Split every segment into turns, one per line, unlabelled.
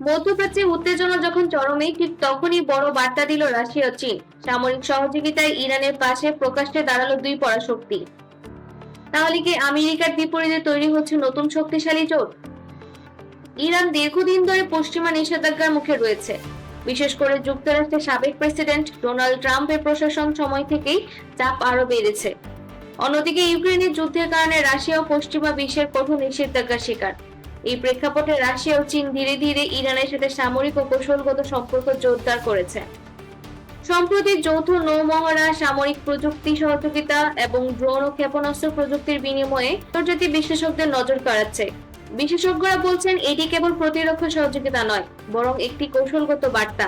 মধ্যপ্রাচ্যে উত্তেজনা যখন চরমে, ঠিক তখনই বড় বার্তা দিল রাশিয়া ও চীন। সামরিক সহযোগিতায় ইরানের পাশে প্রকাশ্যে দাঁড়ালো দুই পরাশক্তি। তাহলে কি আমেরিকার বিপরীতে তৈরি হচ্ছে নতুন শক্তিশালী জোট? ইরান দীর্ঘদিন ধরে পশ্চিমা নিষেধাজ্ঞার মুখে রয়েছে। বিশেষ করে যুক্তরাষ্ট্রের সাবেক প্রেসিডেন্ট ডোনাল্ড ট্রাম্পের প্রশাসন সময় থেকেই চাপ আরো বেড়েছে। অন্যদিকে ইউক্রেনের যুদ্ধের কারণে রাশিয়া ও পশ্চিমা বিশ্বের কঠোর নিষেধাজ্ঞার শিকার। এই প্রেক্ষাপটে রাশিয়া ও চীন ধীরে ধীরে ইরানের সাথে সামরিক ও কৌশলগত সম্পর্ক জোরদার করেছে। সম্প্রতি যৌথ নৌমহড়া, সামরিক প্রযুক্তি সহযোগিতা এবং ড্রোন ও ক্ষেপণাস্ত্র প্রযুক্তির বিনিময়ে আন্তর্জাতিক বিশ্লেষকদের নজর কাড়াচ্ছে। বিশেষজ্ঞরা বলছেন এটি কেবল প্রতিরক্ষা সহযোগিতা নয়, বরং একটি কৌশলগত বার্তা।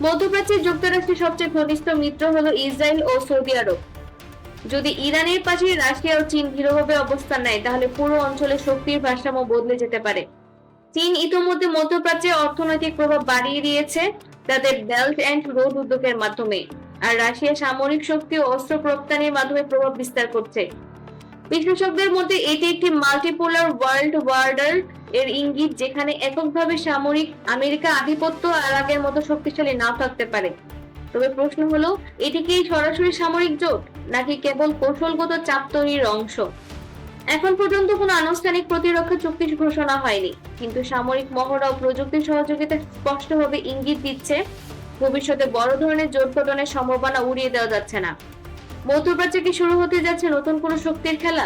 মধ্যপ্রাচ্যে যুক্তরাষ্ট্রের সবচেয়ে ঘনিষ্ঠ মিত্র হলো ইসরায়েল ও সৌদি আরব। যদি ইরানের পাশে রাশিয়া ও চীন দৃঢ়ভাবে অবস্থান নেয়, তাহলে পুরো অঞ্চলে শক্তির ভারসাম্য বদলে যেতে পারে। চীন ইতোমধ্যে মধ্যপ্রাচ্যে অর্থনৈতিক প্রভাব বাড়িয়ে দিয়েছে তাদের বেল্ট অ্যান্ড রোড উদ্যোগের মাধ্যমে, আর রাশিয়া সামরিক শক্তি ও অস্ত্র রপ্তানির মাধ্যমে প্রভাব বিস্তার করছে। বিশ্লেষকদের মধ্যে এটি একটি মাল্টিপোলার ওয়ার্ল্ড অর্ডার এর ইঙ্গিত, যেখানে এককভাবে সামরিক আমেরিকা আধিপত্য আর আগের মতো শক্তিশালী নাও থাকতে পারে। তবে প্রশ্ন হলো, এটি কি সরাসরি সামরিক জোট, নাকি কেবল কৌশলগত চাপ তৈরির অংশ? এখন পর্যন্ত কোনো আনুষ্ঠানিক প্রতিরক্ষা চুক্তি ঘোষণা হয়নি, কিন্তু সামরিক মহড়া ও প্রযুক্তি সহযোগিতা স্পষ্টভাবে ইঙ্গিত দিচ্ছে ভবিষ্যতে বড় ধরনের জোট গঠনের সম্ভাবনা উড়িয়ে দেওয়া যাচ্ছে না। মধ্যপ্রাচ্যে কি শুরু হতে যাচ্ছে নতুন কোনো শক্তির খেলা?